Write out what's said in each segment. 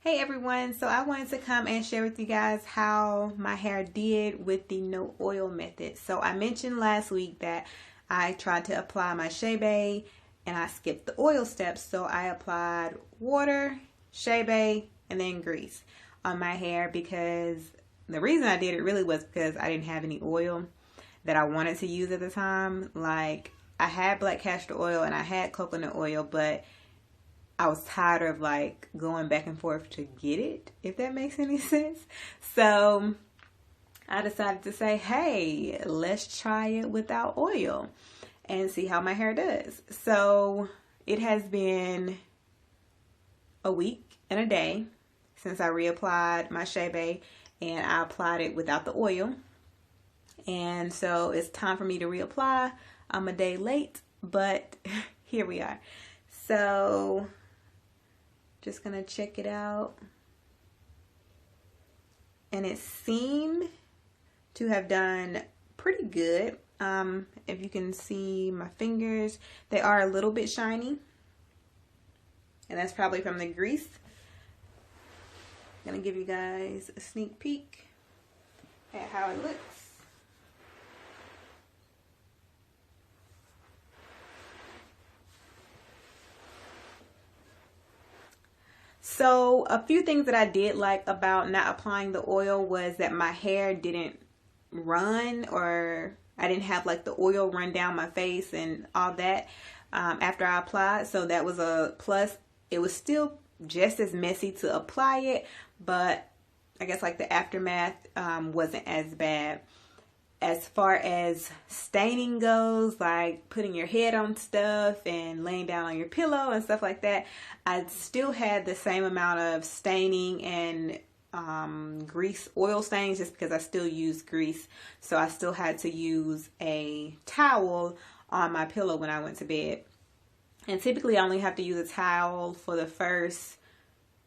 Hey everyone, so I wanted to come and share with you guys how my hair did with the no oil method. So I mentioned last week that I tried to apply my Chebe and I skipped the oil steps. So I applied water, Chebe, and then grease on my hair because the reason I did it really was because I didn't have any oil that I wanted to use at the time. Like I had black castor oil and I had coconut oil, but I was tired of like going back and forth to get it, if that makes any sense. So I decided to say, hey, let's try it without oil and see how my hair does. So it has been a week and a day since I reapplied my Chebe and I applied it without the oil. And so it's time for me to reapply. I'm a day late, but here we are. So just gonna check it out, and it seemed to have done pretty good. If you can see my fingers, they are a little bit shiny, and that's probably from the grease. I'm gonna give you guys a sneak peek at how it looks. So a few things that I did like about not applying the oil was that my hair didn't run, or I didn't have like the oil run down my face and all that after I applied. So that was a plus. It was still just as messy to apply it, but I guess like the aftermath wasn't as bad. As far as staining goes, like putting your head on stuff and laying down on your pillow and stuff like that, I still had the same amount of staining and grease, oil stains, just because I still use grease. So I still had to use a towel on my pillow when I went to bed. And typically I only have to use a towel for the first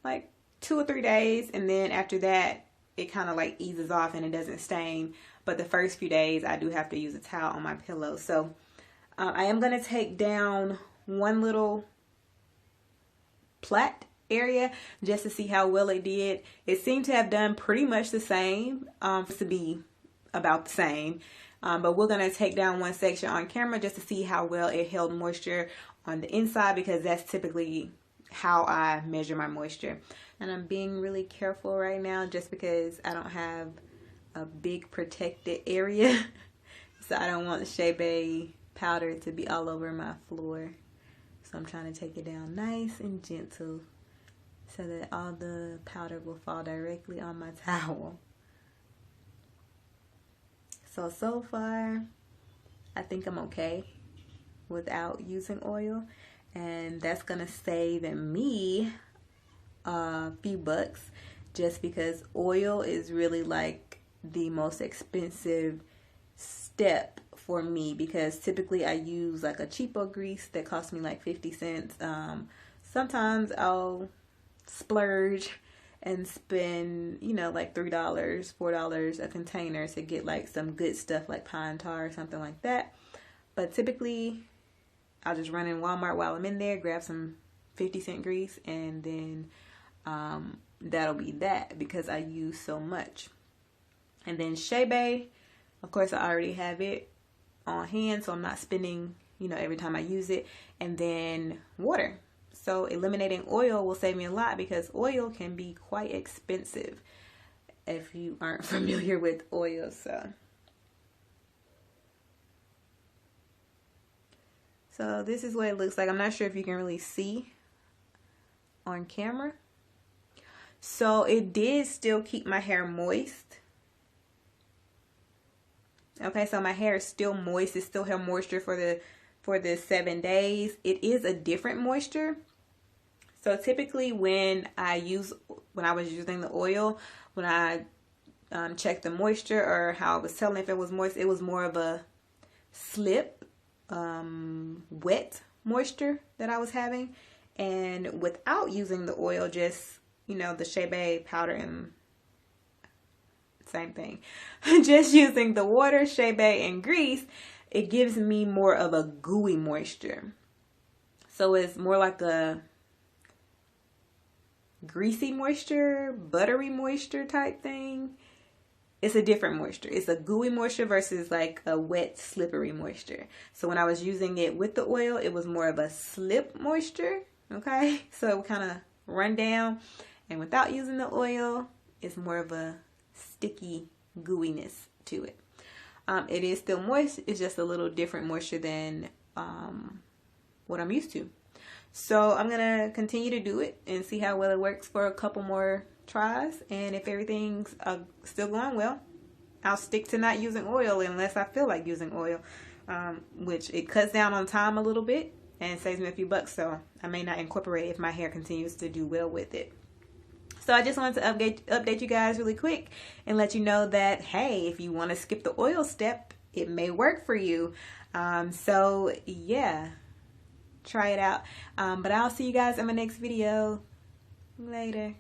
like 2 or 3 days. And then after that, it kind of like eases off and it doesn't stain. But the first few days I do have to use a towel on my pillow. So I am going to take down one little plait area just to see how well it did. It seemed to have done pretty much the same, to be about the same. But we're going to take down one section on camera just to see how well it held moisture on the inside, because that's typically how I measure my moisture. And I'm being really careful right now just because I don't have a big protected area. So I don't want the Chebe powder to be all over my floor. So I'm trying to take it down nice and gentle so that all the powder will fall directly on my towel. So far, I think I'm okay without using oil. And that's gonna save me a few bucks, just because oil is really like the most expensive step for me, because typically I use like a cheapo grease that costs me like 50 cents. Sometimes I'll splurge and spend, you know, like $3, $4 a container to get like some good stuff like pine tar or something like that. But typically I'll just run in Walmart while I'm in there, grab some 50-cent grease, and then that'll be that, because I use so much. And then Chebe, of course, I already have it on hand, so I'm not spending, you know, every time I use it. And then water. So eliminating oil will save me a lot, because oil can be quite expensive if you aren't familiar with oil. So this is what it looks like. I'm not sure if you can really see on camera. So it did still keep my hair moist. Okay, so my hair is still moist. It still have moisture for the 7 days. It is a different moisture. So typically when I was using the oil, when I checked the moisture, or how I was telling if it was moist, it was more of a slip, wet moisture that I was having. And without using the oil, just, you know, the Chebe powder and same thing, just using the water, Chebe, and grease, it gives me more of a gooey moisture. So it's more like a greasy moisture, buttery moisture type thing. It's a different moisture. It's a gooey moisture versus like a wet, slippery moisture. So when I was using it with the oil, it was more of a slip moisture, okay? So it would kind of run down. And without using the oil, it's more of a sticky gooiness to it. It is still moist. It's just a little different moisture than what I'm used to. So I'm going to continue to do it and see how well it works for a couple more tries. And if everything's still going well, I'll stick to not using oil unless I feel like using oil, which it cuts down on time a little bit and saves me a few bucks. So I may not incorporate it if my hair continues to do well with it. So I just wanted to update you guys really quick and let you know that, hey, if you want to skip the oil step, it may work for you. So yeah, try it out. But I'll see you guys in my next video. Later.